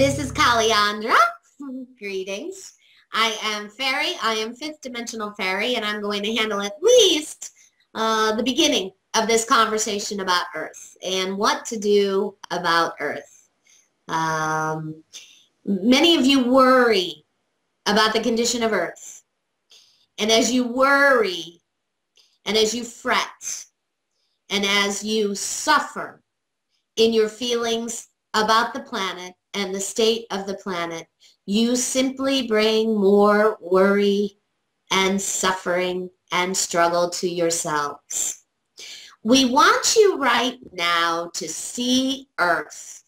This is Calliandra. Greetings. I am Fairy. I am fifth dimensional Fairy, and I'm going to handle at least the beginning of this conversation about Earth and what to do about Earth. Many of you worry about the condition of Earth. And as you worry, and as you fret, and as you suffer in your feelings about the planet and the state of the planet, you simply bring more worry and suffering and struggle to yourselves. We want you right now to see Earth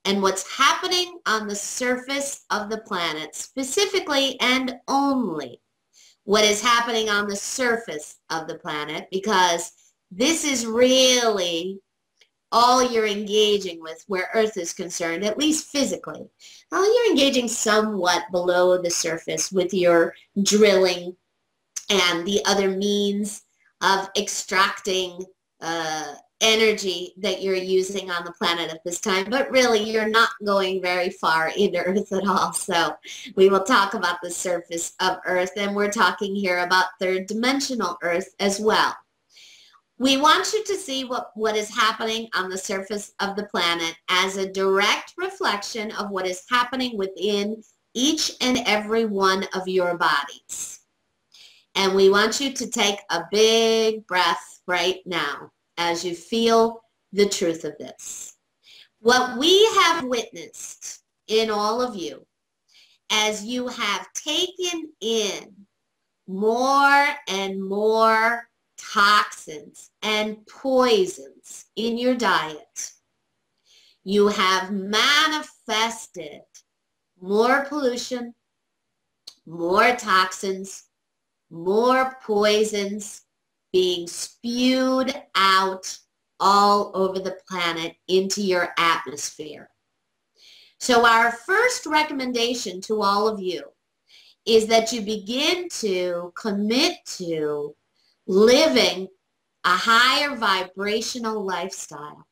and what's happening on the surface of the planet, specifically and only what is happening on the surface of the planet, because this is really all you're engaging with where Earth is concerned, at least physically. Now, you're engaging somewhat below the surface with your drilling and the other means of extracting energy that you're using on the planet at this time, but really you're not going very far into Earth at all. So we will talk about the surface of Earth, and we're talking here about third dimensional Earth as well. We want you to see what is happening on the surface of the planet as a direct reflection of what is happening within each and every one of your bodies. And we want you to take a big breath right now as you feel the truth of this. What we have witnessed in all of you as you have taken in more and more toxins and poisons in your diet, you have manifested more pollution, more toxins, more poisons being spewed out all over the planet into your atmosphere. So our first recommendation to all of you is that you begin to commit to living a higher vibrational lifestyle,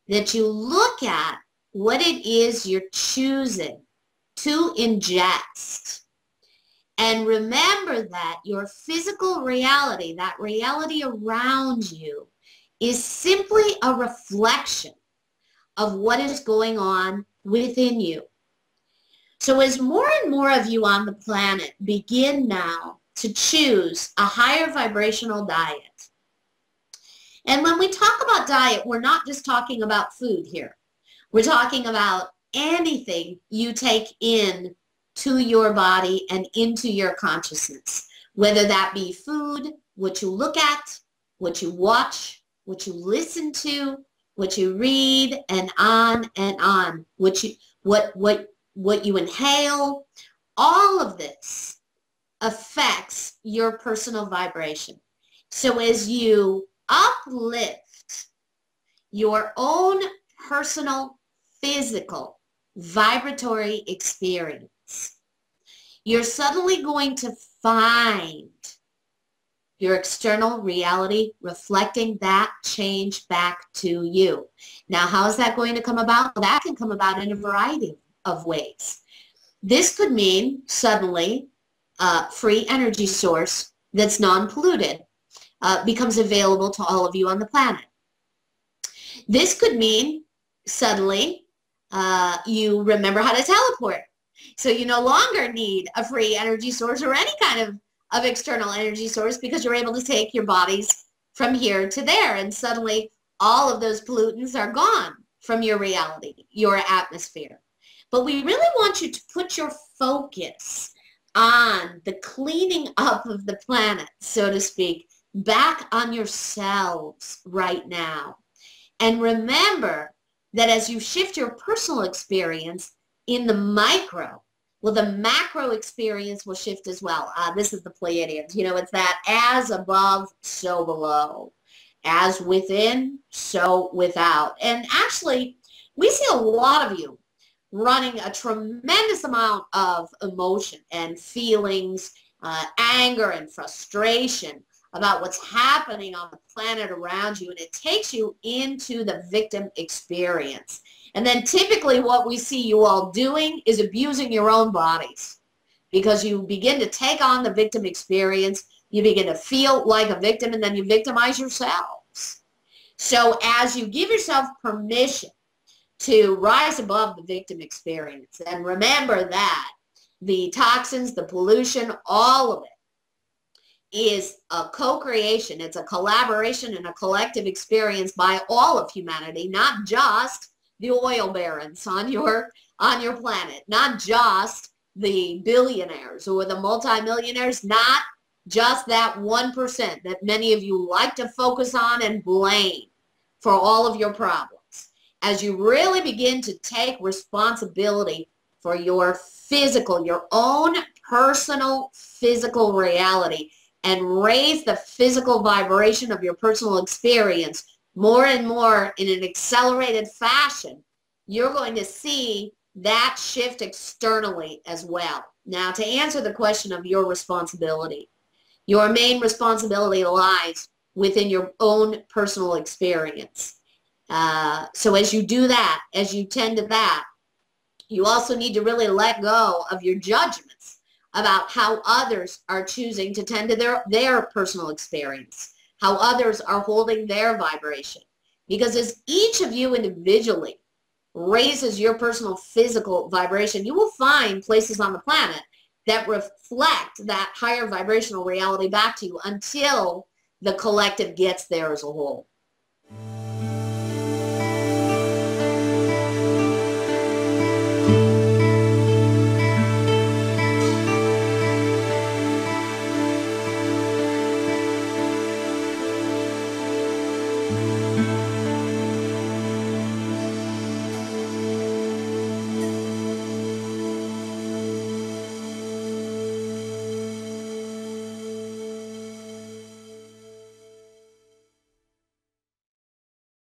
that you look at what it is you're choosing to ingest. And remember that your physical reality, that reality around you, is simply a reflection of what is going on within you. So as more and more of you on the planet begin now to choose a higher vibrational diet. And when we talk about diet, we're not just talking about food here. We're talking about anything you take in to your body and into your consciousness, whether that be food, what you look at, what you watch, what you listen to, what you read, and on, what you inhale. All of this affects your personal vibration. So as you uplift your own personal physical vibratory experience, you're suddenly going to find your external reality reflecting that change back to you. Now, how is that going to come about? Well, that can come about in a variety of ways. This could mean suddenly free energy source that's non-polluted becomes available to all of you on the planet. This could mean suddenly you remember how to teleport. So you no longer need a free energy source or any kind of external energy source, because you're able to take your bodies from here to there, and suddenly all of those pollutants are gone from your reality, your atmosphere. But we really want you to put your focus on the cleaning up of the planet, so to speak, back on yourselves right now. And remember that as you shift your personal experience in the micro, well, the macro experience will shift as well. This is the Pleiadians. You know, it's that as above, so below. As within, so without. And actually, we see a lot of you running a tremendous amount of emotion and feelings, anger and frustration about what's happening on the planet around you, and it takes you into the victim experience. And then typically what we see you all doing is abusing your own bodies, because you begin to take on the victim experience, you begin to feel like a victim, and then you victimize yourselves. So as you give yourself permission to rise above the victim experience, and remember that the toxins, the pollution, all of it is a co-creation. It's a collaboration and a collective experience by all of humanity, not just the oil barons on your planet, not just the billionaires or the multimillionaires, not just that 1% that many of you like to focus on and blame for all of your problems. As you really begin to take responsibility for your physical, your own personal physical reality, and raise the physical vibration of your personal experience more and more in an accelerated fashion, you're going to see that shift externally as well. Now, to answer the question of your responsibility, your main responsibility lies within your own personal experience. So as you do that, as you tend to that, you also need to really let go of your judgments about how others are choosing to tend to their personal experience, how others are holding their vibration. Because as each of you individually raises your personal physical vibration, you will find places on the planet that reflect that higher vibrational reality back to you until the collective gets there as a whole.